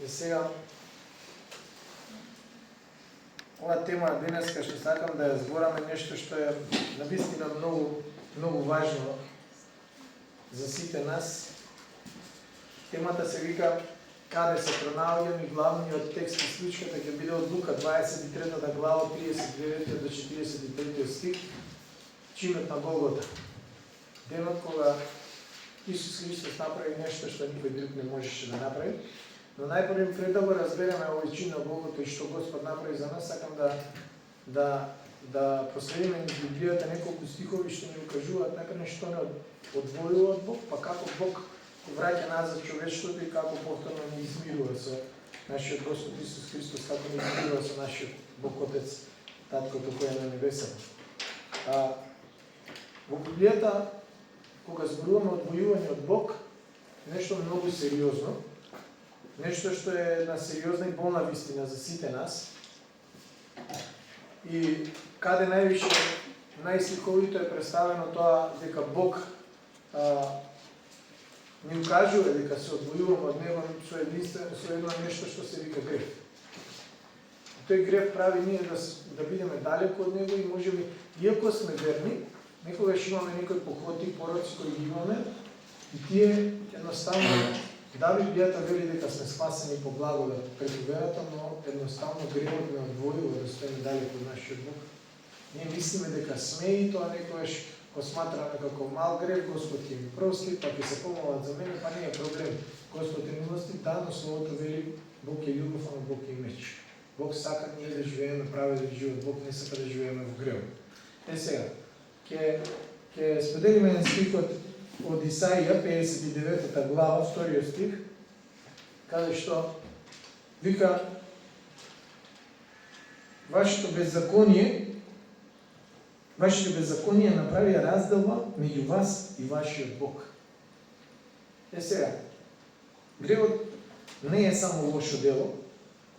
И сега, ова тема денеска што сакам да ја збораме нешто што е навистина многу важно за сите нас. Темата се вика каде се пронаоѓам и главниот текст и случката ќе биде од Лука 23 глава 39 до 43 стих, чинот на Голгота. Денот кога Исус Христос направи нешто што никој друг не можеше да направи. Но најпрво пред да го разбереме овој чин на Голгота и што Господ направи за нас, сакам да проследиме низ Библијата неколку стихови што ни укажуваат накрај што не одвојува од Бог, па како Бог го враќа назад човештвото и како повторно ни измирува со нашиот Господ Исус Христос, како ни измирува со нашиот Бог Отец, Таткото кој е на небесата. Во Библијата, кога зборуваме одвојување од Бог, нешто многу сериозно, нешто што е една сериозна и болна вистина за сите нас. И каде највише, најсликовито е представено тоа дека Бог ни укажува дека се одвојуваме од Него со едно нешто што се вика грев. Тој грев прави ние да бидеме далеко од Него и можеме, иако сме верни, некогаш имаме некои похоти, пороци кои ги имаме и тие едноставно, да, Библијата вели дека сме спасени по благодат преку верата, но едноставно гревот не одвојува да стоиме далеко од нашиот Бог. Ние мислиме дека сме и тоа некогаш го сматраме како мал грев, Господ ќе ми прости, па ќе се помолат за мене, па не е проблем. Господ е милостив, да, но Словото вели Бог е љубов, но Бог е меч. Бог сака ние да живееме праведен живот, Бог не сака да живееме во грев. Сега, ќе споделиме еден стих од Исаија, 59 глава, 2 стих, каде што вика вашето беззаконие направија разделба меѓу вас и вашиот Бог. Сега, гревот не е само лошо дело,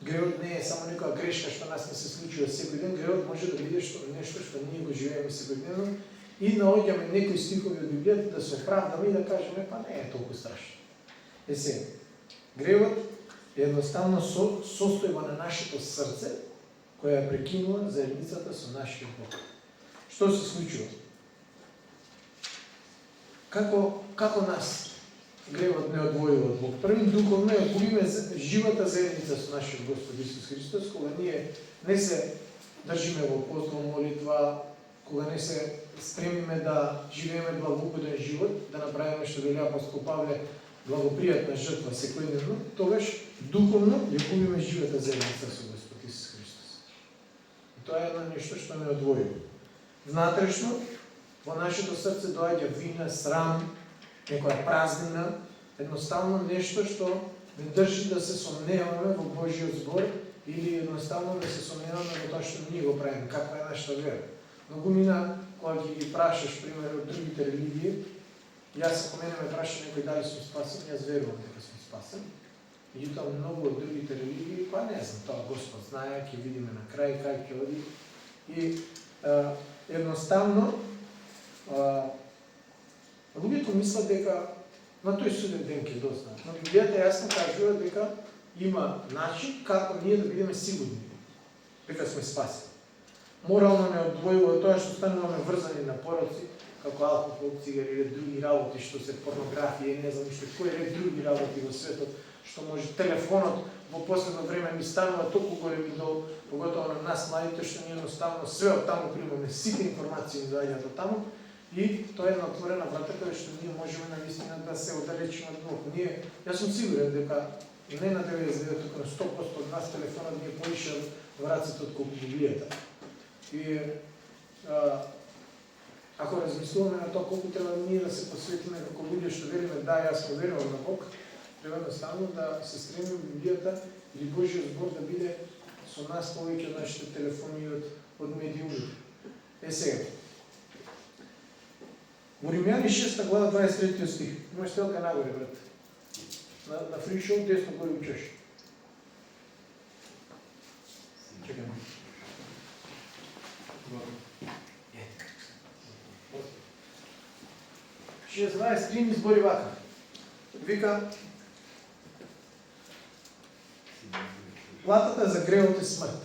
гревот не е само некоја грешка што нас не се случува секој ден, гревот може да биде нешто што ние го живееме секојдневно и наоѓаме некои стихови од Библијата да се оправдаме и да кажеме па не е толку страшно. Сега, гревот е едноставно состојба на нашето срце која ја прекинува заедницата со нашиот Бог. Што се случува? Како нас гревот не одвојува од Бог? Првим духовно ја губиме живата заедница со нашиот Господ Исус Христос, кога ние не се држиме во пост, во молитва, кога не се стремиме да живееме благоугоден живот, да направиме што вели апостол Павле благопријатна жртва секојдневно, тогаш духовно ја губиме живата заедница со Господ Исус Христос. И тоа е едно нешто што не одвојува. Внатрешно, во нашето срце доаѓа вина, срам, некоја празнина, едноставно нешто што не држи да се сомневаме во Божиот збор или едноставно да се сомневаме во тоа што ние го правиме, каква е нашата вера. Многумина, кога ги прашаш, пример, од другите религии, јас ако мене ме праша некој дали сум спасен, јас верувам дека сум спасен. Меѓутоа многу од другите религии, па не знам, тоа Господ знае, ќе видиме на крај кај ќе оди. И едноставно, луѓето мислат дека на тој суден ден ќе дознаат. Но Библијата јасно кажува дека има начин како ние да бидеме сигурни дека сме спасени. Морално не одвојува тоа што стануваме врзани на пороци, како алкохол, цигари или други работи што се порнографија, не знам што кој ред други работи во светот, што може телефонот во последно време ми станува толку голем идол, поготово на нас младите, што ние едноставно све од таму примаме, сите информации ни доаѓаат од таму и тоа е една отворена врата каде што ние можеме навистина да се оддалечиме од Бог. Јас сум сигурен дека не на 99, туку на 100% од нас телефонот ни е поише во раците од колку Библијата. И ако размислуваме на тоа колку треба ние да се посветиме како луѓе што вериме, да, јас верувам на Бог, треба едноставно да се стремиме Библијата или Божиот збор да биде со нас повеќе од нашите телефони и од медиумите. Сега. Во Римјани 6 глава 23 стих. Имаш телка нагоре, брат. На фри шоу десно горе учеш. Чекаме. 6.23 ни збори вака. Вика Платата за гревот е смрт.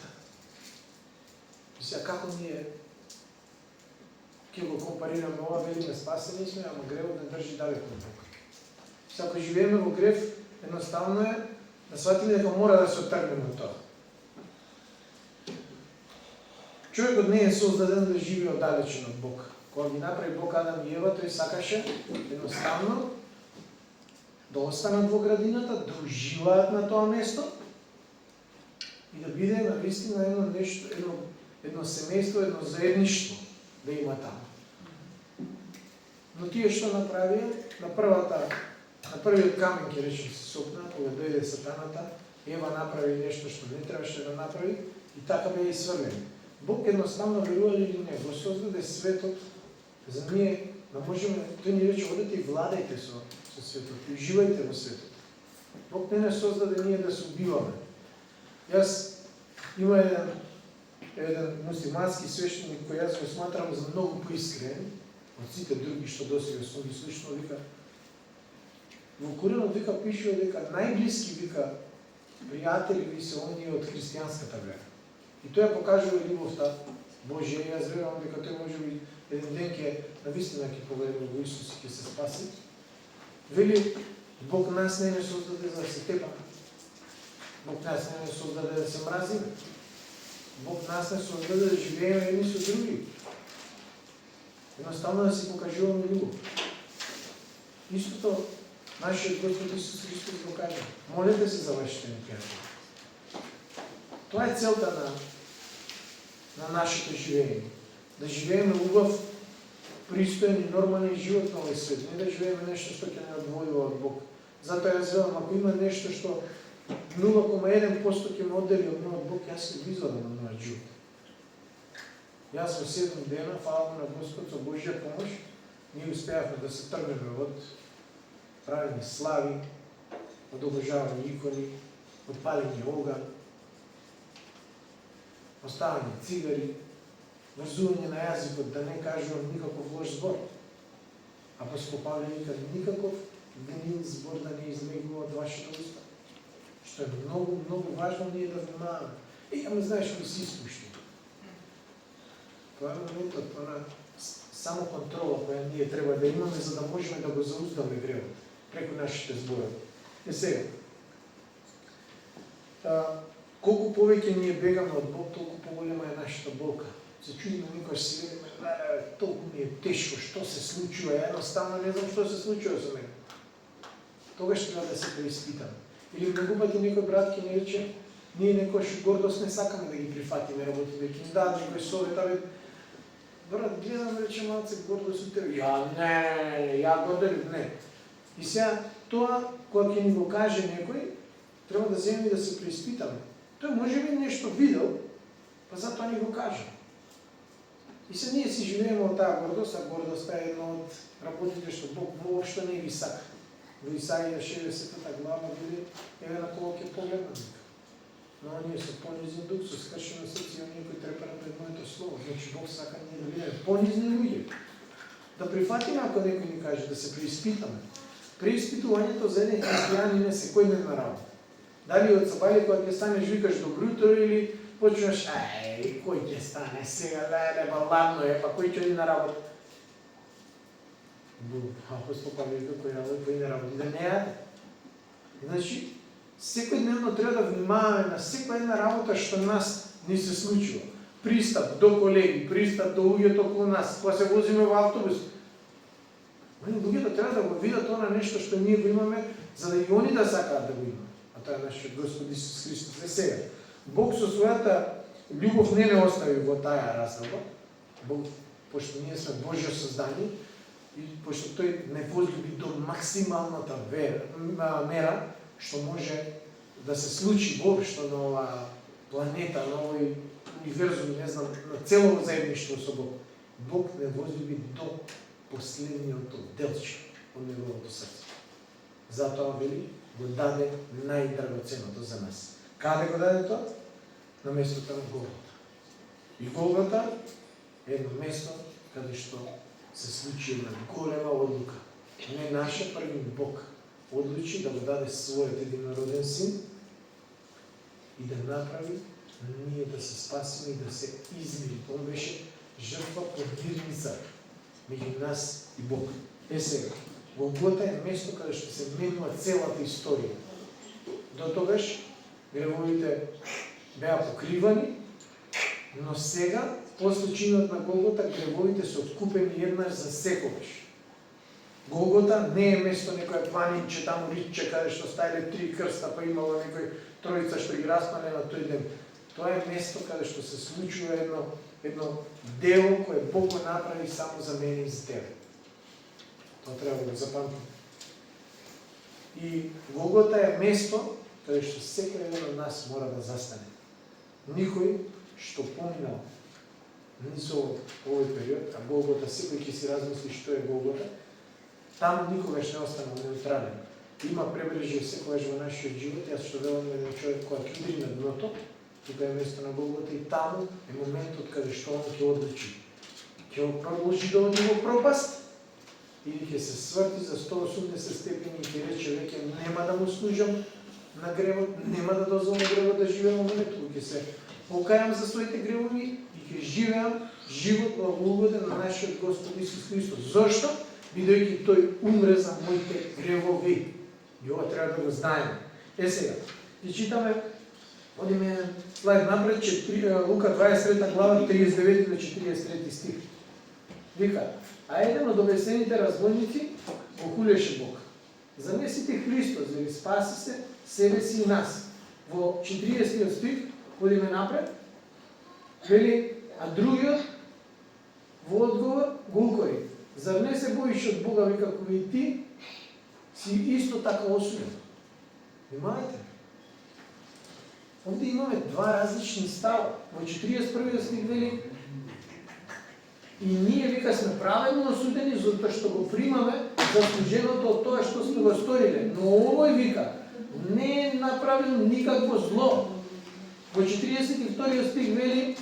И сега како ние ќе го компарираме ова, велиме спасени сме, ама гревот не држи далеко од Бог. Сега ако живееме во грев, едноставно е да сватиме дека мора да се отргнеме од тоа. Човекот не е создаден да живее оддалечен од Бог. Кога ги направи Бог Адам и Ева, тој сакаше едноставно да останат во градината, да уживаат на тоа место и да биде навистина едно нешто, едно семејство, едно заедништво да има таму. Но тие што направија, на првиот камен ќе речем се сопна, кога дојде сатаната, Ева направи нешто што не требаше да направи и така беа изврлени. Бог едноставно, верували или не, го создаде светот за ние да можеме, тој ни рече, одете и владајте со светот, и уживајте во светот. Бог не создаде ние да се убиваме. Јас има еден муслимански свештеник кој јас го сматрам за многу поискрен од сите други што досега сум ги слушнал, вика во Коринот вика пишува дека најблиски вика пријатели ви се оние од христијанската вера. И тоа покажува љубовта Божја. Јас верувам дека тој можеби еден ден ќе навистина ќе поверува во Исус и ќе се спаси. Вели Бог нас не создаде за да се тепаме. Бог нас не создаде да се мразиме. Бог нас не создаде да живееме едни со други. Едноставно да си покажуваме љубов. Истото нашиот Господ Исус Христос го кажа. Молете се за вашите непријатели. Тоа е целта на нашето живење. Да живееме убав, пристоен и нормален живот на овој свет. Не да живееме нешто што ќе не одвојува од Бог. Затоа јас велам, ако има нешто што 0,1% ќе ме оддели од мојот Бог, јас ќе го извадам од мојот живот. Јас во 7 дена, фала на Господ, со Божја помош, ние успеавме да се тргнеме од правење слави, од обожавање икони, од палење оган, оставање цигари, врзување на јазикот, да не кажувам никаков лош збор. Апостол Павле вика, никаков гнил збор да не излегува од вашите уста. Што е многу, многу важно ние да внимаваме. Ама знаеш кој си испушти. Тоа е моментот, тоа само контрола која ние треба да имаме за да можеме да го зауздаме гревот преку нашите зборови. Сега, колку повеќе ние бегаме од Бог, толку поголема е нашата болка. Се чудиме никош си велиме, толку ми е тешко, што се случува, едноставно не знам што се случува со мене. Тогаш треба да се преиспитаме. Или многу пати некој брат ќе ни рече, ние некојаш гордост не сакаме да ги прифатиме работите, ќе ни дадат некој совет, брат, гледам рече малце гордост од тебе. Ја горделив, не. И сега тоа, кога ќе ни го каже некој, треба да земеме да се преиспитаме. Тој може би нешто видел, па затоа ни го кажа. И се ние си живееме од таа гордост, а гордоста е едно од работите што Бог воопшто не ги сака. Во Исаија 60-та глава биде, еве на кого ќе погледнаме. Но ние со понизен дух, со скршено срце, и оние кои трепаат пред моето слово. Значи Бог сака ние да бидеме понизни луѓе. Да прифатиме ако некој ни каже, да се преиспитаме. Преиспитувањето за еден христијанин е секојдневна работа. Дали од сабајле кога ќе станеш викаш добро утро или почнеш, кој ќе стане сега, ладно е, па кој ќе оди на работа? Апостол Павле вика кој работи, кој не работи, да не јаде. Значи, секојдневно треба да внимаваме на секоја една работа што нас ни се случува. Пристап до колеги, пристап до луѓето околу нас, кога се возиме во автобус. Луѓето треба да го видат она нешто што ние го имаме, за да и они да сакаат да го имат. А тоа е нашиот Господ Исус Христос. Сега, Бог со својата љубов не остави во таа раздоба. Бог, пошто ние сме Божјо создание, и пошто тој не возлюби до максималната мера што може да се случи воопшто на оваа планета, на овој универзум, не знам, на цело заедништво со Бог. Бог не возлюби до последниот делче од неговото срце. Затоа вели го даде најдрагоценото за нас. Каде го даде тоа? На местото на Голгота. И Голгота е едно место каде што се случи една голема одлука. Не наша, први Бог одлучи да го даде својот единороден син и да направи ние да се спасиме и да се измири. Он беше жртва подмирница меѓу нас и Бог. Сега, Голгота е место каде што се менува целата историја. До тогаш гревовите беа покривани, но сега, после чинот на Голгота, гревовите се откупени еднаш за секогаш. Голгота не е место некоја планинче, таму ричче, каде што стајале 3 крста, па имало некој тројца што ги распале на тој ден. Тоа е место каде што се случува едно дело кое Бог го направи само за мене и за тебе. Тоа треба да го запамтим. И Голгота е место каде што секој еден од нас мора да застане. Никој што поминал низ овој период, а Голгота, секој ќе си размисли што е Голгота, таму никогаш не останал неутрален. Има пребрежје секогаш во нашиот живот. Јас што велам еден човек кој ќе удри на дното, тука е место на Голгота и таму е моментот каде што он ќе одлучи. Ќе продолжи да оди во пропаст или ќе се сврти за 180 степени и ќе рече веќе нема да му служам на гревот, нема да дозволам гревот да живеам во мене, туку ќе се покајам за своите гревови и ќе живеам живот благоугоден на нашиот Господ Исус Христос. Зошто? Бидејќи тој умре за моите гревови. И ова треба да го знаеме. Сега, ќе читаме, одиме слайд напред, Лука 23 глава, 39 до 43 стих. Вика, а еден од обесените разбойници го хулеше Бог. Замесите Христос да ви спаси се, себе си и нас. Во 40 стих, одиме напред, вели, а другиот во одговор го укори. Зар не се боиш од Бога, вика, како и ти си исто така осуден? Внимавајте. Овде имаме два различни става. Во 41 стих вели, и ние, вика, сме праведно осудени затоа што го примаме заслуженото од тоа што сме го сториле. Но овој, вика, не е направил никакво зло. Во 42 стих вели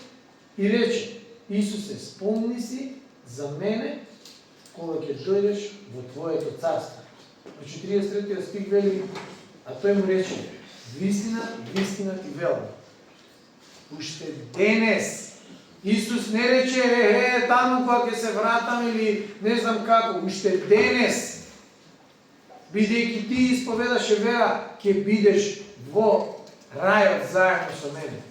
и рече, Исусе, спомни си за мене кога ќе дојдеш во Твоето царство. Во 43 стих вели, а тој му рече, вистина, вистина ти велам. Уште денес, Исус не рече, таму кога ќе се вратам или не знам како, уште денес, бидејќи ти исповедаше вера, ќе бидеш во рајот заедно со мене.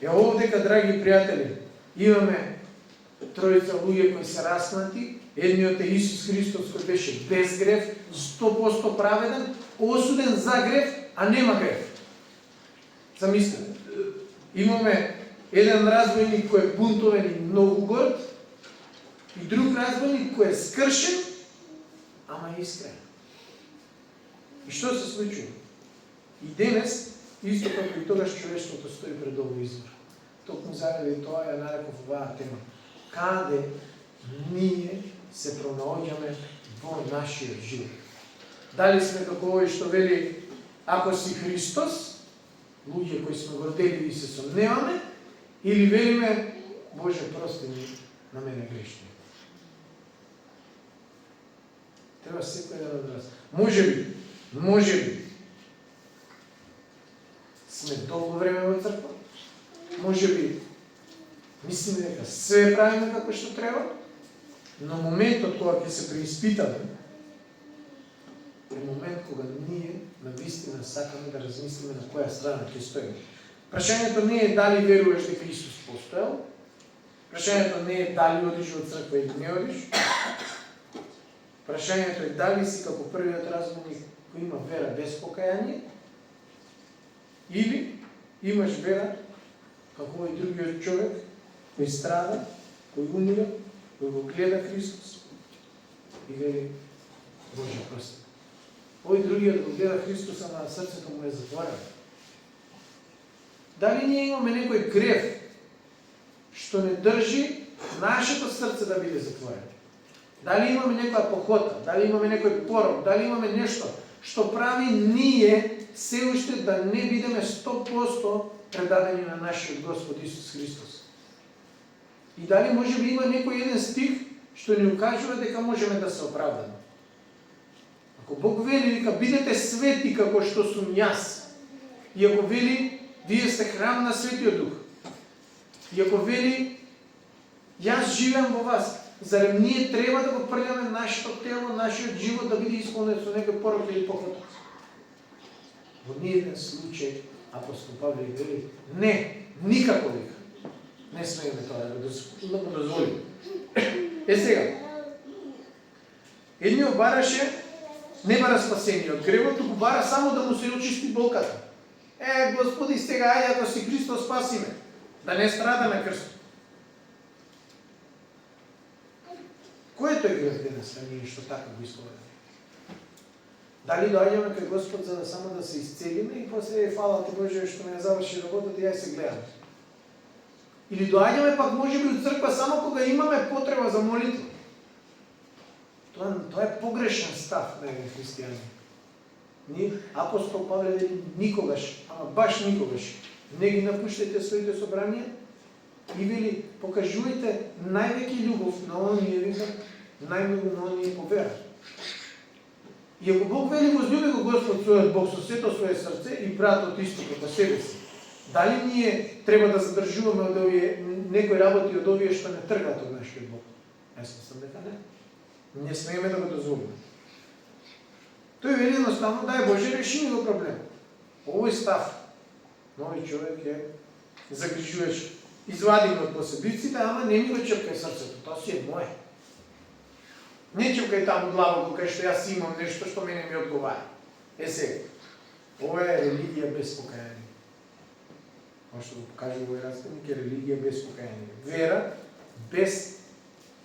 Е овдека, драги пријатели, имаме тројца луѓе кои се распнати. Едниот е Исус Христос кој беше без грев, 100% праведен, осуден за грев, а нема грев. Замислете. Имаме еден разбойник кој е бунтовен и многу горд, и друг разбойник кој е скршен, ама искрен. И што се случува? И денес, исто како и тогаш човештвото стои пред овој избор. Токму заради тоа ја нареков оваа тема. Каде ние се пронаоѓаме во нашиот живот? Дали сме како овој што вели, ако си Христос, луѓе кои сме горделиви и се сомневаме, или велиме, Боже, прости ми на мене грешни. Треба секој да одраз. Може би, сме долго време во црква, може би, мислиме дека све правиме како што треба, но моментот кога ќе се преиспитаме, е момент кога ние навистина сакаме да размислиме на која страна ќе стоиме. Прашањето не е дали веруваш дека Исус постоел, прашањето не е дали одиш во црква или не одиш, прашањето е дали си како првиот разбойник кој има вера без покаяние, или имаш вера како овој другиот човек кој страда, кој умира, кој го гледа Христос и вели, Боже, прости. Овој другиот го гледа Христос, ама срцето му е затворено. Дали ние имаме некој грев што не држи нашето срце да биде затворено? Дали имаме некоја похота, дали имаме некој порок, дали имаме нешто што прави ние се уште да не бидеме 100% предадени на нашиот Господ Исус Христос? И дали може би има некој еден стих што ни укажува дека можеме да се оправдаме? Ако Бог вели, дека бидете свети како што сум јас, И ако вели, вие сте храм на Светиот Дух. И ако вели, јас живеам во вас, зарем ние треба да го прљаме нашето тело, нашиот живот да биде исполнет со некој порок или похвата? Во ниеден случај апостол Павле вели, не, никако вика. Не смееме тоа да го дозволиме. Сега, едниот бараше, не бара спасение од гревот, туку бара само да му се очисти болката. Господи, сега, ајде, ако си Христос, спаси ме. Да не страда на крстот. Кој е тој грев денес на ние што така го исповедаме? Дали доаѓаме кај Господ за да само да се исцелиме и после фала ти Боже што ме заврши работата и ја се гледам? Или доаѓаме пак можеби од црква само кога имаме потреба за молитва? Тоа е погрешен став на еден христијанин. Апостол Павле вели никогаш, ама баш никогаш, не ги напуштајте своите собранија и вели покажувајте највеќе љубов на оние вика, најмногу на оние по вера. И ако Бог вели возлюби го Господ својот Бог со сето свое срце и братот исто како себе си, дали ние треба да задржуваме од овие некои работи од овие што не тргаат од нашиот Бог? Јас мислам дека не. Не смееме да го дозволиме. Тој вели едноставно, дај Боже, реши ми го проблем. Овој став, нови човек е загрижуваш, извади го од посебиците, ама не ми го чепкај срцето, тоа си е моје. Не чепкај таму длабоко, кај што јас имам нешто што мене ми одговара. Сега, ова е религија без покаяние. Ова што го покажа овој разказник е религија без покаяние. Вера без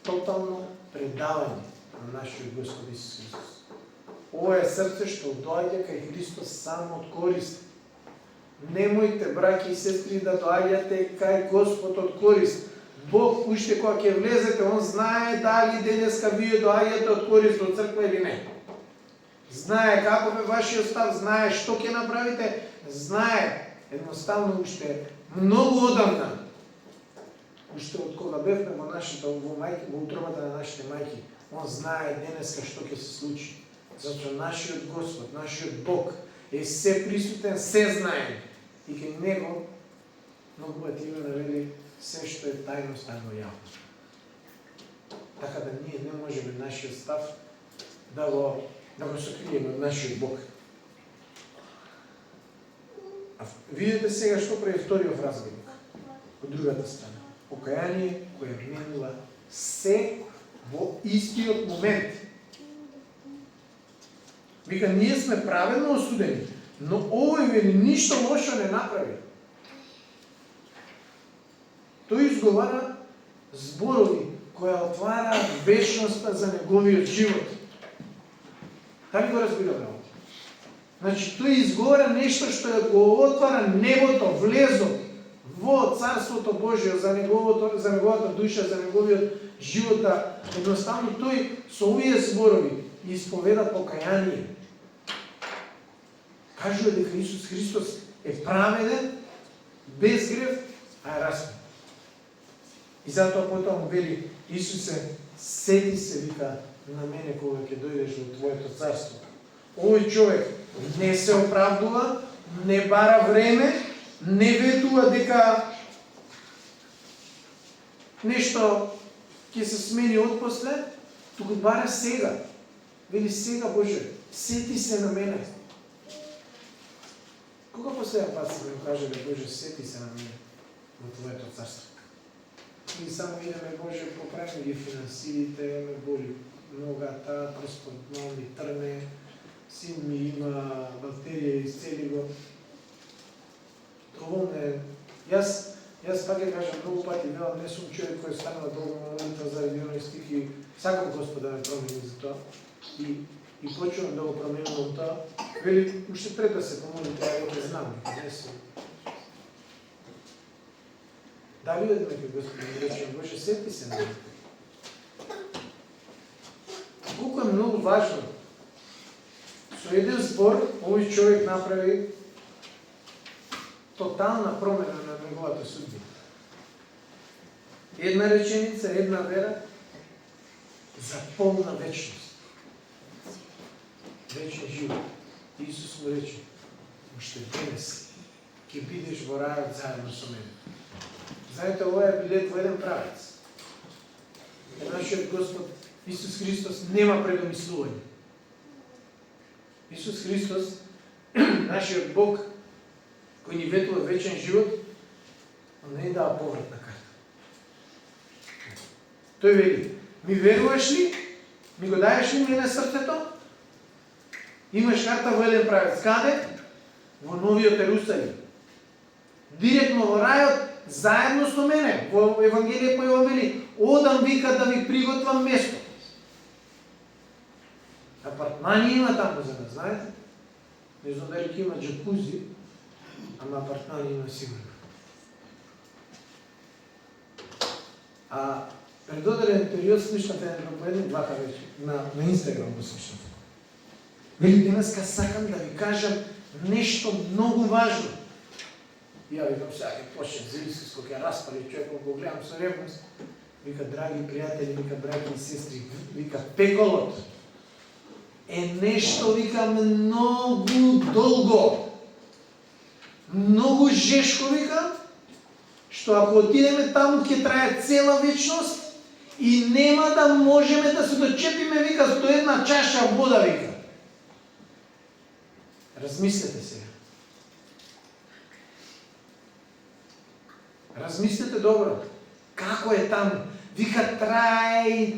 тотално предавање на нашиот Господ Исус Христос. Ова е срце што доаѓа кај Христос само од корист. Немојте, браќи и сестри, да доаѓате кај Господ од корист. Бог, уште кога ќе влезете, Он знае дали денеска вие доаѓате од корист од црква или не. Знае каков е вашиот став, знае што ќе направите, знае едноставно уште многу одамна. Уште од кога бевме во утробата на нашите мајки, Он знае денеска што ќе се случи. Затоа нашиот Господ, нашиот Бог е се присутен, се знае. И кај Него многу пати има навели се што е тајно стано јавно. Така да ние не можеме нашиот став да го сокриеме од нашиот Бог. А видите сега што прави вториот разгледник. Од другата страна. Покаяние кое менува се во истиот момент. Вика, ние сме праведно осудени, но овој вели ништо лошо не направи. Тој изговара зборови кои отвара вечноста за неговиот живот. Така го разбираме ово. Значи, тој изговара нешто што го отвара небото, влезот во Царството Божие за неговата душа, за неговиот живот. Едноставно тој со овие зборови исповеда покаяние. Кажува дека Исус Христос е праведен, без грев, а е распнат. И затоа потоа му вели, Исусе, сети се, вика, на мене кога ќе дојдеш во Твоето царство. Овој човек не се оправдува, не бара време, не ветува дека нешто ќе се смени отпосле, туку бара сега. Вели сега, Боже, сети се на мене. Кога последен пат се ми каже да Боже, сети се на мене во Твоето царство? И само идеме, Боже, поправи ги финансирите, ме боли ногата, просто мал ми трне, син ми има бактерија, изцели го. Доволно е. Јас пак ја кажам многу пати, не сум човек кој станува долго молитва заради оној стих и сакам Господ да ме промени за тоа. И почувам да го променувам тоа. Вели, уште пред да се помолите, ја го знам, не сум. Дали одиме кај Господ и речем, Боже, сети се на мене. Колку е многу важно. Со еден збор, овој човек направи тотална промена на неговата судбина. Една реченица, една вера за полна вечност. Вечен живот. Исус му рече, уште денес ќе бидеш во рајот заедно со мене. Знаете, ова е билет во еден правец. Нашиот Господ Исус Христос нема предомислување. Исус Христос, нашиот Бог, кој ни ветува вечен живот, он не дава повратна карта. Тој вели, ми веруваш ли? Ми го даеш ли мене срцето? Имаш карта во еден правец. Каде? Во Новиот Ерусалим. Директно во рајот, заедно со мене. Во Евангелие по Јован вели, одам вика да ви приготвам место. Апартмани има таму за нас, знаете? Не знам дали ќе има джакузи, ама апартмани има сигурно. А пред одреден период слушнав еден проповедник, двата вече, на Инстаграм го слушнав. Вели, денеска сакам да ви кажам нешто многу важно. И ја викам, сега ќе почне Зелискиско, ќе распали човекот, го гледам со ревност. Вика, драги пријатели, вика, браќи и сестри, вика, пеколот е нешто, вика, многу долго, многу жешко, вика, што ако отидеме таму ќе трае цела вечност и нема да можеме да се дочепиме, вика, до една чаша вода, вика. Размислете сега. Размислете добро. Како е таму? Вика, трае,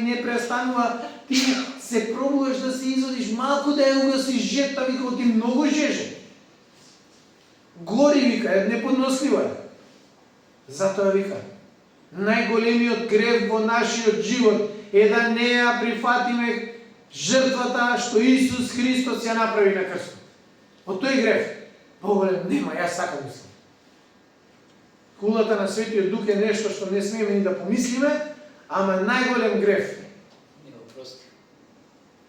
не престанува. Ти се пробуваш да се изодиш, малку да ја угасиш жепта, вика, ти многу жеже. Гори, вика, е неподнослива е. Затоа, вика, најголемиот грев во нашиот живот е да не ја прифатиме жртвата што Исус Христос ја направи на крстот. Од тој грев, поголем нема, јас така мислам. Кулата на Светиот Дух е нешто што не смееме ни да помислиме, ама најголем грев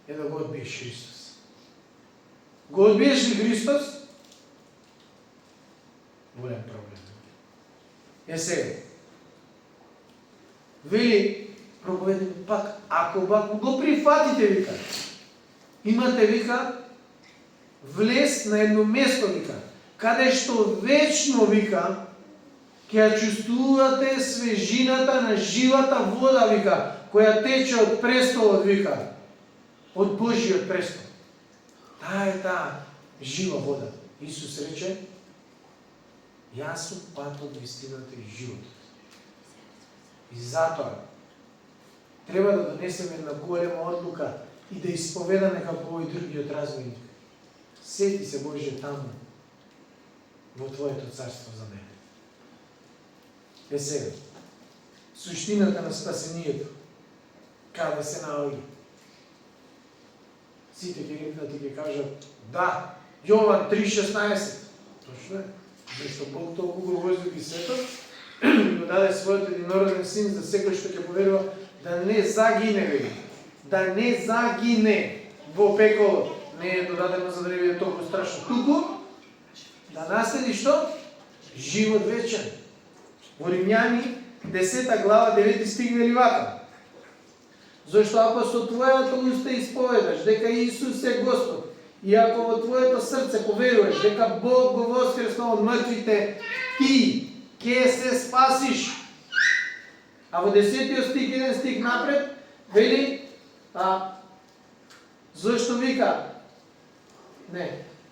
е да го одбиеш Христос. Го одбиеш ли Христос? Голем проблем. Е сега. Вели проповедник пак, ако го прифатите, вика, имате, вика, влез на едно место, вика, каде што вечно, вика, ќе ја чувствувате свежината на живата вода, вика, која тече од престолот, вика, од Божиот престол. Таа е таа жива вода. Исус рече, јас сум патот, вистината и животот. И затоа треба да донесеме една голема одлука и да исповедаме како овој другиот разбойник. Сети се, Боже, таму, во Твоето царство за мене. Е сега, суштината на спасението, каде се наоѓа? Сите ќе рекнат и ќе кажат, да, Јован 3:16. Точно е, зашто Бог толку го возлюби светот, го даде својот единороден син за секој што ќе поверува да не загине, вели. Да не загине во пеколот. Не е додадено за да не биде толку страшно. Туку да наследи што? Живот вечен. Во Римјани 10 глава 9 стих вели вака. Зашто ако со твојата уста исповедаш дека Исус е Господ и ако во твоето срце поверуваш дека Бог го воскреснал од мртвите, ти ќе се спасиш. А во 10 стих, еден стих напред, вели, зашто вика,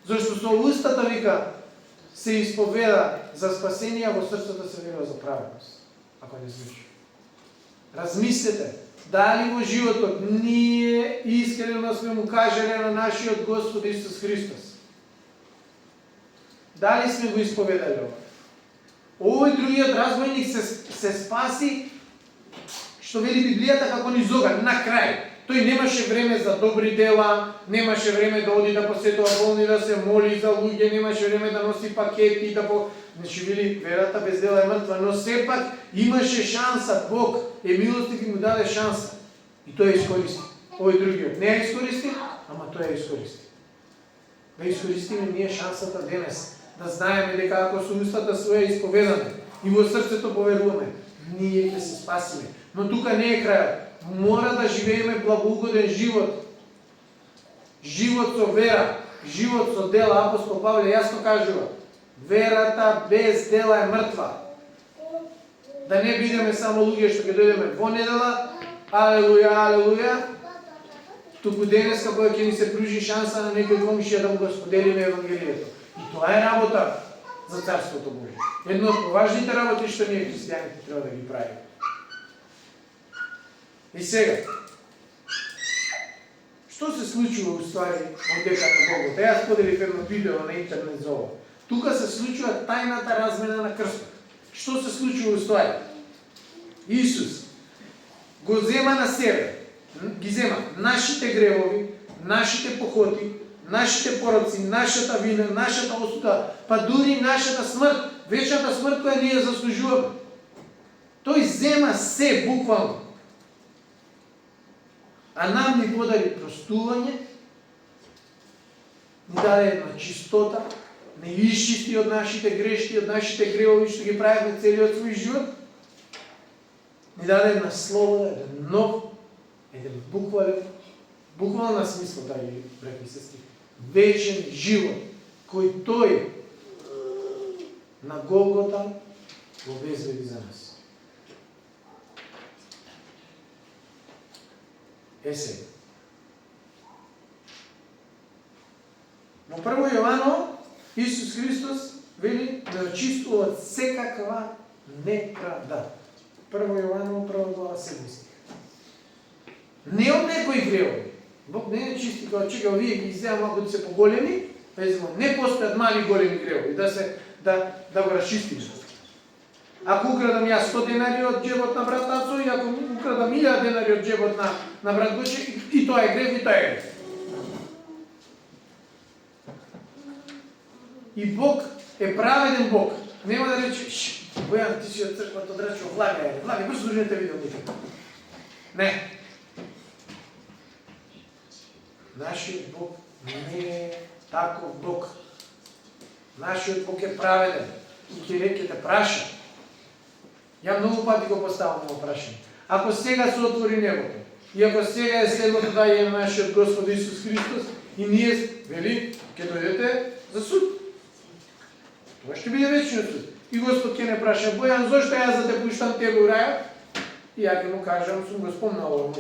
зашто со устата, вика, се исповеда за спасение, а во срцето се верува за праведност. Ако не звучи. Размислете, дали во животот ние искрено сме му кажале на нашиот Господ Исус Христос? Дали сме го исповедали ова? Овој другиот разбойник се спаси, што вели Библијата, како низога, на крај. Тој немаше време за добри дела, немаше време да оди да посетува болни, да се моли за луѓе, немаше време да носи пакети, Значи, вели, верата без дела е мртва, но сепак имаше шанса, Бог е милостив и му даде шанса. И тој ја искористи. Овој другиот не ја искористи, ама тој ја искористи. Да искористиме ние шансата денес, да знаеме дека ако со устата своја исповедаме и во срцето поверуваме, ние ќе се спасиме. Но тука не е крајот. Мора да живееме благоугоден живот. Живот со вера. живот со дела, апостол Павле јасно кажува, верата без дела е мртва. Да не бидеме само луѓе што ќе дојдеме во недела, алелуја, алелуја, туку денеска кога ќе ни се пружи шанса на некој комшија да му го споделиме Евангелието. И тоа е работа за Царството Божие. Едно од поважните работи што ние христијаните треба да ги правиме. И сега, што се случува уствари од дека на Голгота? Јас споделив едно видео на интернет за ова. Тука се случува тајната размена на крстот. Што се случува уствари? Исус го зема на себе, ги зема нашите гревови, нашите похоти, нашите пороци, нашата вина, нашата осуда, па дури нашата смрт, вечната смрт која ние заслужуваме. Тој зема се буквално. А нам ни подари простување, ни даде една чистота, не изчисти од нашите грешки, од нашите гревови што ги правиме целиот свој живот, ни даде една слобода, еден нов, еден буквална смисла, драги браќи и сестри, вечен живот, кој тој на Голгота го обезбеди за нас. Сега. Во 1 Јованово Исус Христос вели да очистува од секаква неправда. 1 Јованово 1 глава 7 стих. Не од некои гревови. Бог не е чисти кога чека овие ги иззема малку се поголеми, не постојат мали големи гревови да го расчистиме. Ако украдам јас 100 денари од џебот на брат Тацо и ако украдам 1000 денари од џебот на брат Гоче, и тоа е грев, и тоа е грев. И Бог е праведен Бог. Нема да рече, Бојан, ти си од црквата одрачува, влагај, брзо дружете видео никако. Не. Нашиот Бог не е таков Бог. Нашиот Бог е праведен. И ќе те праша. Ја многу пати го поставам ово прашање. Ако сега се отвори небото, и ако сега е следното дајање на нашиот Господ Исус Христос, и ние, вели, ќе дојдете за суд. Тоа ќе биде вечниот суд. И Господ ќе не праша, Бојан, зошто јас да те пуштам тебе у рајот? И ја ќе му кажам, сум го спомнал ово.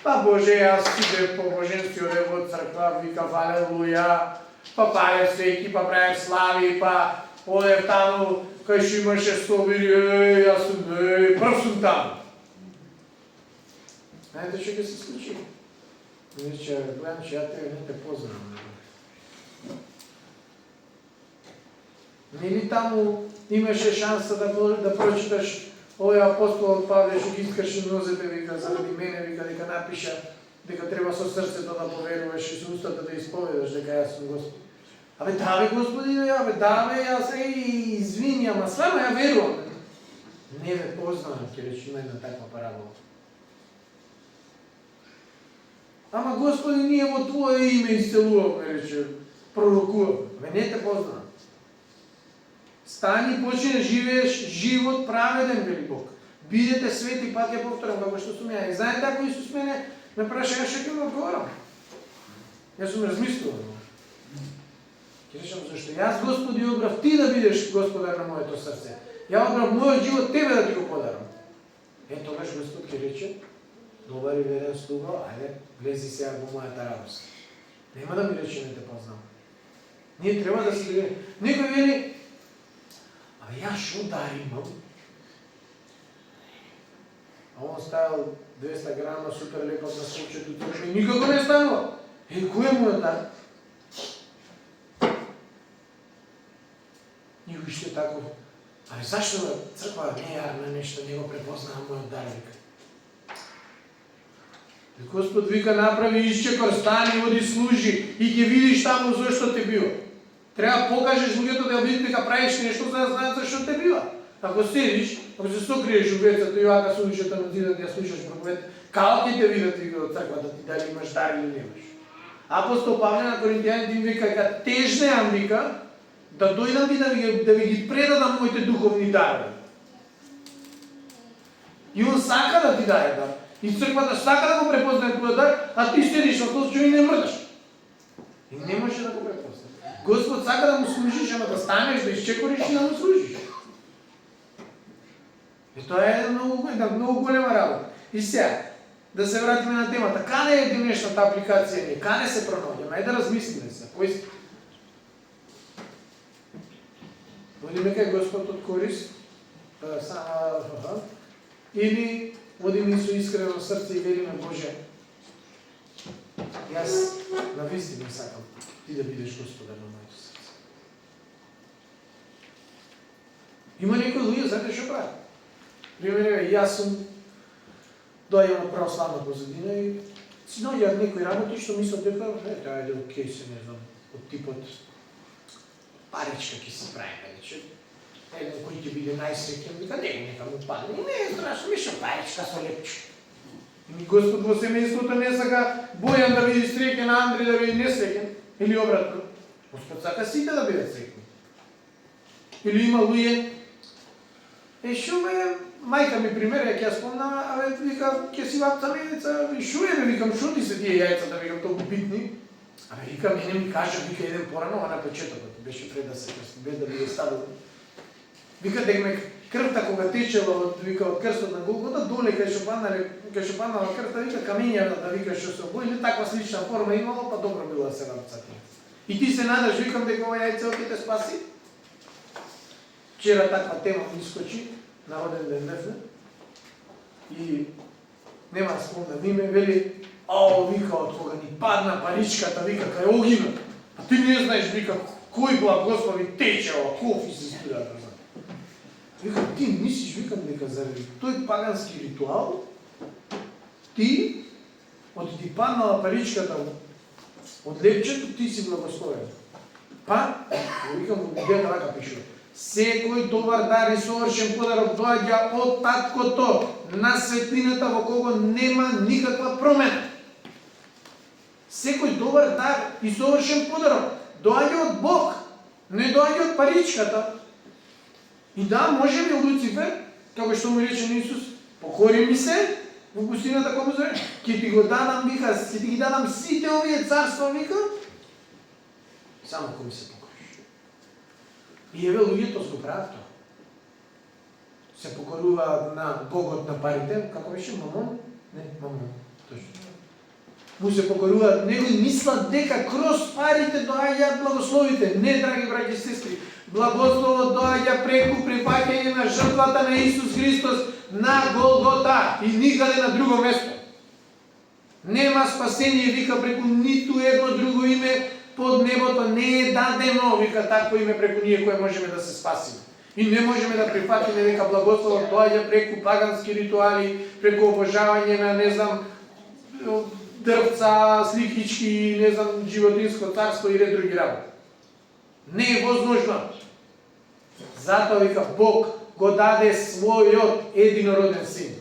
Па Боже, јас иде по боженски одев од црква, викав алелуја, па палев свејки, па правев слави, па одев таму, кај што имаше собири, јас сум, прв сум таму. Знаете што ќе се случи? Рече, Бојан, че ја тебе не те познавам. Нели таму имаше шанса да прочиташ овој апостол Павле што ги искаше нозете, вика, заради мене, вика, дека напиша, дека треба со срцето да поверуваш и со устата да исповедаш дека јас сум Господ. Абе, да бе, Господи, јас извини, ама стварно ја верувам. Не ве познавам, ќе рече, има една таква парабола. Ама, Господи, ние во Твое име исцелуваме, рече, пророкуваме. Абе, не те познавам. Стани, почни да живееш живот праведен, вели Бог. Бидете свети, пак ја повторам, како што сум ја. И знаете, ако Исус мене ме праша, јас ќе му одговорам. Јас сум размислуван. Ќе речам, зашто јас, Господи, одбрав ти да бидеш Господар на моето срце. Ја одбрав мојот живот тебе да ти го подарам. Тогаш Господ ќе рече, добар и верен слуга, ајде, влези сега во мојата радост. Нема да ми рече, не те познам. Ние треба да се гледаме. Некој вели, абе, јас шо дари имам? А он ставил 200 грама супер лекот на сочето и никако не станува. Кој е мојот дар? Никој што е тако. Абе, зашто црква не е арна нешто, не го препознава мојот дар, вика. Господ вика, направи исчекор, стани, оди служи и ќе видиш таму зашто те бива. Треба покажеш луѓето да видат дека правиш нешто за да знаат зашто те бива. Ако седиш, ако се сокриеш у вецата и вака со ушата на зидот ја слушаш проповед, како ќе те видат вика од црквата ти дали имаш дар или немаш. Апостол Павле на Коринтијаните им вика дека тежнеам, вика, да дојдам и да ви ги предадам моите духовни дарови. И он сака да ти даде дар. И црквата сака да го препознае твојот дар, а ти седиш на тоа и не мрдаш. И не може да го препознае. Господ сака да му служиш, ама да станеш, да изчекориш и да му служиш. И тоа е една многу голема работа. И сега, да се вратиме на темата. Каде е денешната апликација ни? Каде се пронаоѓаме? Ајде да размислиме се. Одиме кај Господ од корист, или одиме со искрено срце и велиме, Боже, јас навистина сакам ти да бидеш Господар на моето срце. Има некои луѓе, знаете што прават? Пример, јас сум доаѓам од православна позадина и си доаѓаат некои работи што мислат дека тоа е окей се, не знам, од типот паричка ќе се правиме, рече. Еден кој ќе биде најсреќен, вика нека му падне. Не е страшно, миша паричка со лепче. И Господ во семејството не сака Бојан да биде среќен, а Андри да биде несреќен, или обратно. Господ сака сите да бидат среќни. Или има луѓе, шо ме мајка ми пример, ќе ја спомнам, вика, ќе си вапца менеца, шуе ме, викам, шо ти се тие јајцата, викам, толку битни. Вика, мене ми кажа, вика, еден порано, а на почетокот, беше пред да се крсти, без да биде ставил. Вика, дека ме крвта кога течела од, вика, од крстот на Голгота, доле кај што паднала крвта, вика, камењата, вика, што се обојле, таква слична форма имало, па добро било да се вапца. И ти се надаш, викам, дека ова јајце ќе те спаси? Вчера таква тема ми искочи, на роден ден дефне, и нема да спомнам име, вели, вика, од кога ни падна паричката, вика, кај огинот, а ти не знаеш, вика, кој благослови тече, кофи се спира, да знам. Вика, ти мислиш, викам, дека заради тој пагански ритуал, ти, од ти паднала паричката од лепчето, ти си благословен. Па, викам, во Библијата рака пишува, секој добар дар и совршен подарок доаѓа од таткото на светлината во кого нема никаква промена. Секој добар дар и совршен подарок доаѓа од Бог, не доаѓа од паричката. И да, може би Луцифер, како што му рече на Исус, покори ми се во пустината кога му зове, ќе ти го дадам, вика, ќе ти ги дадам сите овие царства, вика, само кога ми се покориш. И еве луѓето го прават тоа. Се покоруваат на Богот на парите, како беше Мамон? Не, Мамон, точно. Му се покоруваат него и мислат дека кроз парите доаѓаат благословите. Не, драги браќи и сестри, благословот доаѓа преку прифаќање на жртвата на Исус Христос на Голгота и никаде на друго место. Нема спасение, вика, преку ниту едно друго име под небото не е дадено, вика, такво име преку ние кое можеме да се спасиме. И не можеме да прифатиме дека благословот доаѓа преку пагански ритуали, преку обожавање на, не знам, дрвца, сликички, не знам, животинско царство и ред други работи. Не е возможно. Затоа, вика, Бог го даде својот единороден син.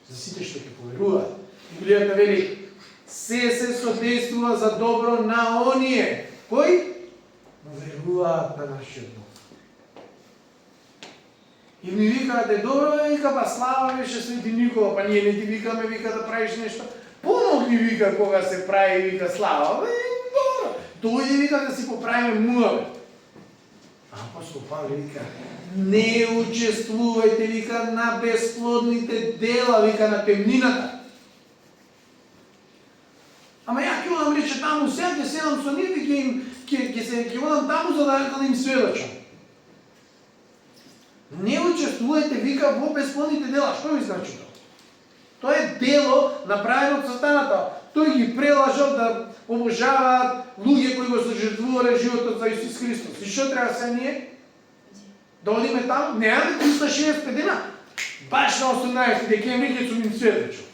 За сите што ќе поверуваат. Библијата вели, се содействува за добро на оние кои веруваат на нашиот Бог. И ми викате, добро, вика, па слава беше Свети Никола, па ние не ти викаме, вика, да правиш нешто. Помогни, вика, кога се прави, вика, слава. Добро, дојди, вика, да си поправиме муаве. Апостол Павле вика, не учествувајте, вика, на безплодните дела, вика, на темнината. Ама ја ќе одам, рече, таму сега, ќе седам со нив и ќе одам таму за да им сведочам. Не учествувајте, вика, во безплодните дела. Што ви значи тоа? Тоа е дело направено од сатаната. Тој ги прелажал да обожаваат луѓе кои го сожртвувале животот за Исус Христос. И што треба се ние? Да одиме таму? Неаме 365 дена. Баш на 18 декември ќе сум им сведочил.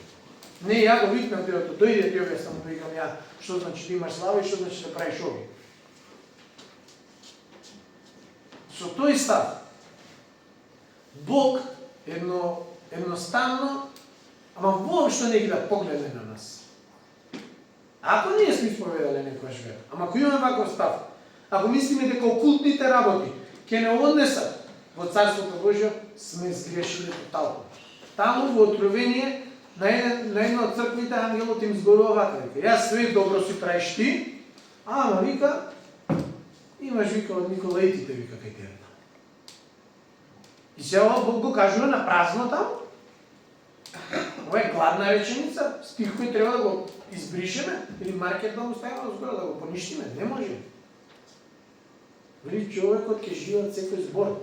Не, ја го викнам делото, дојде ти објаснам, да викам ја, што значи да имаш слава и што значи да правиш ови. Со тој став, Бог едноставно, ама воопшто не ги да погледне на нас. Ако ние сме исповедале некојаш вера, ама ако имаме ваков став, ако мислиме дека окултните работи ќе не однесат во Царството Божјо, сме сгрешили тотално. Таму во Откровение на една од црквите ангелот им зборува вака, вика, јас све добро си правиш ти, ама вика, Имаш вика од Николаитите, вика кај тебе. И сега Бог го кажува на празно таму. Ова е гладна реченица, стих кој треба да го избришеме или маркер да му ставиме згора, да го поништиме. Не може. Вели човекот ќе живеат секој збор.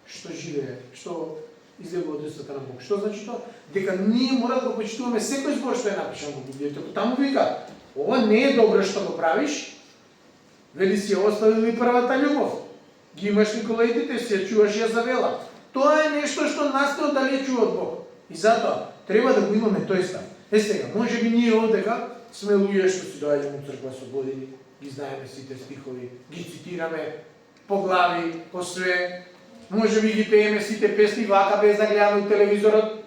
Што живее, што излева од устата на Бог. Што значи тоа? Дека ние мора да го почитуваме секој збор што е напишан во Библијата. Таму вика, ова не е добро што го правиш. Вели си ја оставил и првата љубов. Ги имаш Николаитите, си ја чуваш Јазавела. Тоа е нешто што нас не оддалечува од Бог. И затоа треба да го имаме тој став. Сега, може би ние овдека сме луѓе што си доаѓаме во црква со години, ги знаеме сите стихови, ги цитираме по глави, по све. Може би ги пееме сите песни вака без да гледаме телевизорот.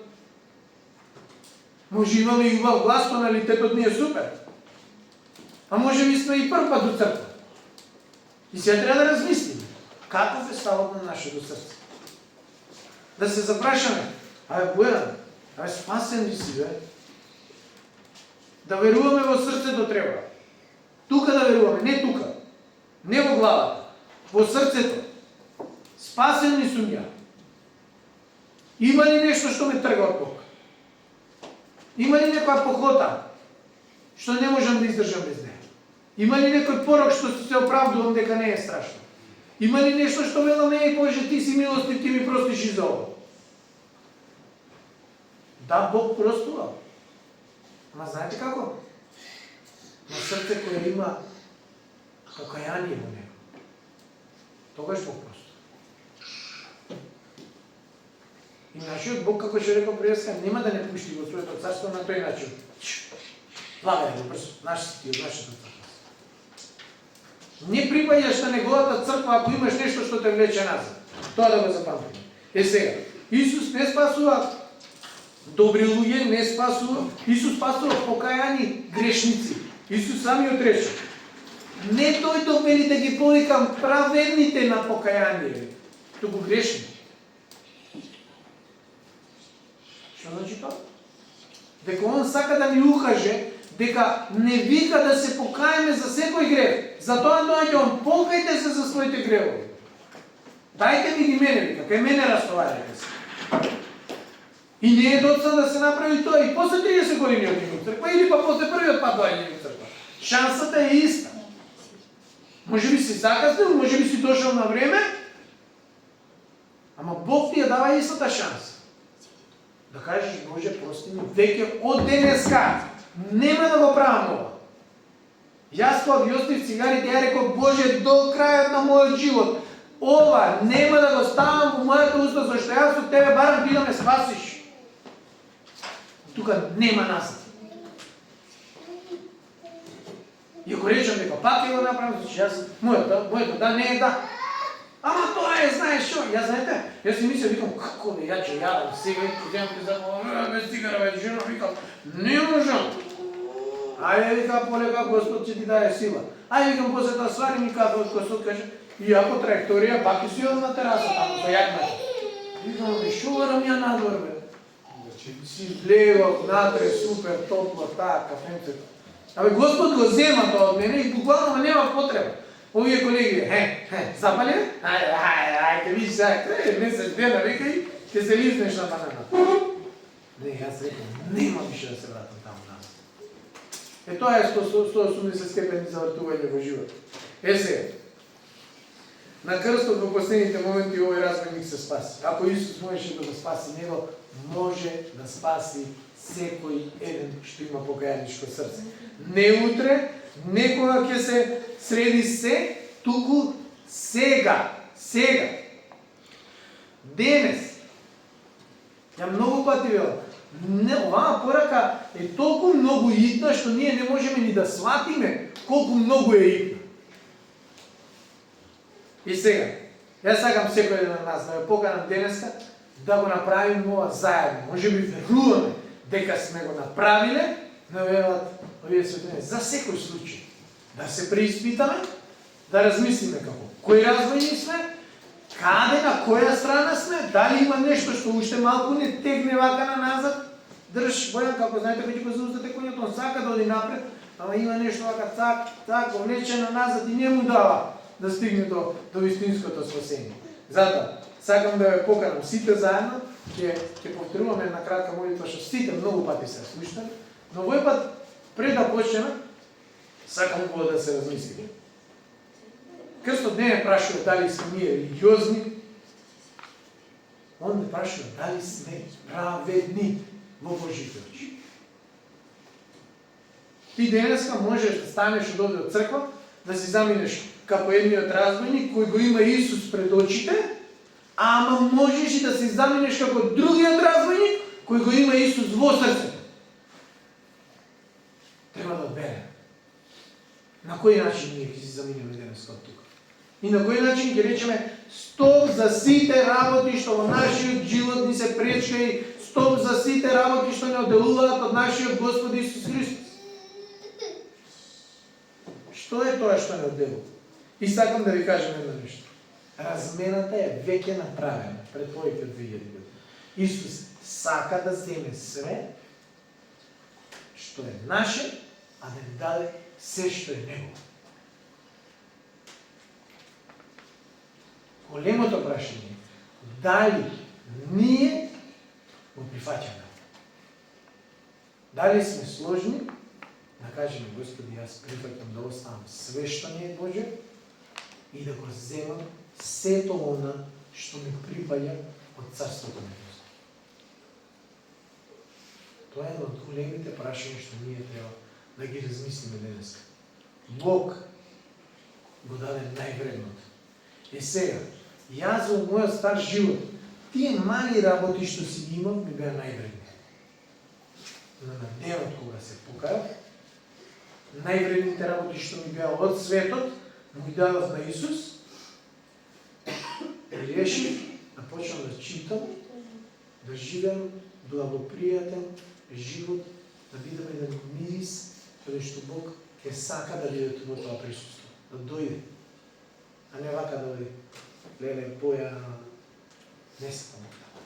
Може имаме и убав глас, тоналитетот ни е супер. А може би сме и прв пат до црква. И сега треба да размислиме. Каков е ставот на нашето срце? Да се запрашаме. Бојан, спасен ли си, бе? Да веруваме во срцето треба. Тука да веруваме, не тука. Не во главата. Во срцето. Спасен ли сум ја? Има ли нешто што ме трга од Бог? Има ли некоја похота што не можам да издржам без неја? Има ли некој порок што се оправдувам дека не е страшно? Има ли нешто што велам, еј Боже, ти си милостив, ти ми простиш и за ово? Да, Бог простува. Ама знаете како? На срце кое има покаяние во него. Тогаш Бог простува. И нашиот Бог, како што рекол преска, нема да не пушти во своето царство на тој начин. Лагај го брзо, наш си ти од нашата црква. Не припаѓаш на неговата црква ако имаш нешто што те влече назад. Тоа да го запамтиме. Сега, Исус не спасува добри луѓе, не спасува. Исус спасува покаяни грешници. Исус самиот рече: не дојдов вели да ги повикам праведните на покаяние, туку грешни. Што значи тоа? Дека он сака да ни укаже дека не вика да се покаеме за секој грев. Затоа доаѓа он: покајте се за своите гревови. Дајте ми ги мене, вика, кај мене разтоварете се. И не е доцна да се направи тоа и после 30 години од црква или па после првиот пат доаѓање во црква. Шансата е иста. Може би си закаснил, може би си дошол на време, ама Бог ти ја дава истата шанса. Да кажеш: Боже, прости ми, веќе од денеска нема да го правам ова. Јас кога ги оставив цигарите, ја реков: Боже, до крајот на мојот живот ова нема да го ставам во мојата уста, зашто јас од тебе барам ти да ме спасиш. Тука нема назад. И ако речам дека пак ќе го направам, значи јас моето да не е да. Ама тоа е, знаеш што? Јас знаете, јас си мислам, викам, како бе, ја ќе јадам сега и ќе земам ти за без цигара, бе, жена, викам, не можам. Ајде, вика, полека, Господ ќе ти даде сила. Ајде, викам, после да свари ми кафе од Господ, каже, и ја по траекторија пак и си одам на тераса, тамо, со јакната. Викам, бе, шо барам ја надвор, бе? Си влегов, натре, супер, топло, таа, кафенцето. Абе, Господ го зема тоа од мене и буквално нема потреба. Овие колеги, запали? Ајде, виж, месец дена, века и ќе се лизнеш на банана. Не, јас рекам, нема више да се вратам таму назад. Тоа е 180 степени завртување во живот. Сега, на крстот во последните моменти овој разбойник се спаси. Ако Исус можеше да го спаси него, може да спаси секој еден што има покаяничко срце. Не утре, не кога ќе се среди се, туку сега. Сега. Денес. Ја многу пати велам, оваа порака е толку многу итна што ние не можеме ни да сватиме колку многу е итна. И сега, јас сакам секој еден од нас да ја поканам денеска да го направиме ова заедно. Може би веруваме дека сме го направиле, но велат овие светлини за секој случај. Да се преиспитаме, да размислиме како кои разбойни сме, каде, на која страна сме, дали има нешто што уште малку не тегне вака на назад. Држ, Бојан, како знаете, веќе го зауздате коњот, он сака да оди напред, ама има нешто вака так, влечено назад и не му дава да стигне до вистинското спасение. Затоа, сакам да ве поканам сите заедно, ќе повторуваме една кратка молитва, што сите многу пати се слушнали, но овој пат, пред да почнеме, сакам убаво да се размислиме. Крстот не е прашува дали сме ние религиозни, он не прашува дали сме праведни во Божите очи. Ти денеска можеш да станеш од овде од црква, да си заминеш како едниот разбойник кој го има Исус пред очите, ама можеш и да си заминеш како другиот разбойник кој го има Исус во срцето. Треба да одбереме. На кој начин ние ќе си заминеме денеска од тука? И на кој начин ќе речеме стоп за сите работи што во нашиот живот ни се пречкаи, стоп за сите работи што не одделуваат од нашиот Господ Исус Христос. Што е тоа што не одделува? И сакам да ви кажем едно нешто. Размената е веќе направена пред повеќе од 2000 години. Исус сака да земе све што е наше, а да ни даде се што е негово. Големото прашање е дали ние го прифаќаме. Дали сме сложни да кажеме Господи, јас прифаќам да оставам све што ми е Божјо и да го земам сето она што ми припаѓа од Царството Небесно. Тоа е едно од големите прашања што ние треба да ги размислиме денеска. Бог го даде највредното. И сега, јас во мојот стар живот, тие мали работи што си ги имам, ми беа највредни. Но на денот кога се покајав, највредните работи што ми беа од светот, му ги дадов на Исус, и решив да почнам да читам, да живеам благопријатен живот, да бидам еден мирис, каде што Бог ќе сака да биде во тоа присуство, да дојде. А не вака да оди, леле, боја, не сакам така.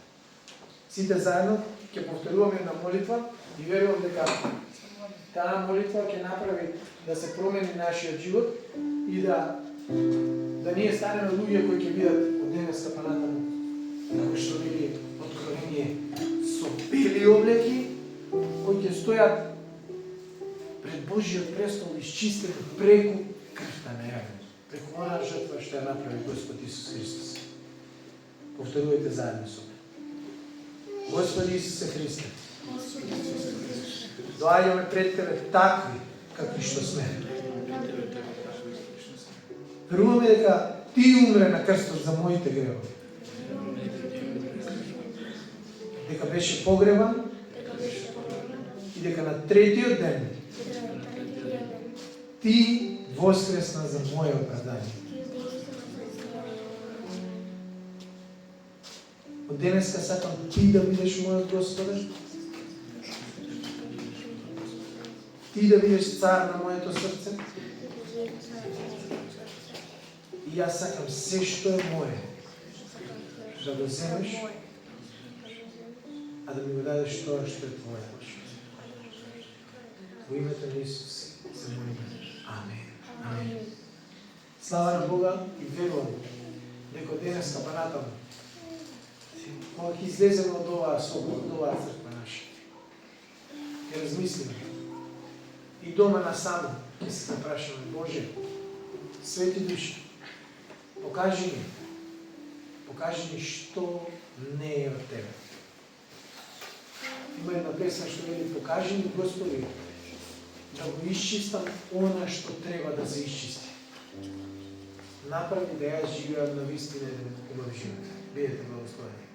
Сите заедно ќе повторуваме една молитва и верувам дека таа молитва ќе направи да се промени нашиот живот и да ние станеме луѓе кои ќе бидат од денеска па натаму, како што вели Откровение, со бели облеки, кои ќе стојат пред Божиот престол исчистени преку крвта на јагнето, преку онаа жртва што ја направи Господ Исус Христос. Повторувајте заедно со мене. Господи Исусе Христе, доаѓаме пред Тебе такви какви што сме. Веруваме дека Ти умре на крстот за моите гревови. Дека беше погребан и дека на третиот ден Ти воскресна за моје оправдање. Од денеска сакам Ти да бидеш мојот Господе, Ти да бидеш цар на моето срце и јас сакам се што е моје да го земеш, а да ми го дадеш тоа што е Твое. Во името на Исус се молиме. Амин. Амин. Слава на Бога и верувам дека денеска па натаму, кога ќе излеземе од оваа соба, од оваа црква наша, ќе размислиме и дома насаму ќе се напрашаме: Боже, свети души, покажи ми што не е од Тебе. Има една песна што вели: покажи ми, Господи, да го исчистам она што треба да се исчисти. Направи да јас живеам на вистина и да ме убав живот. Бидете благословени.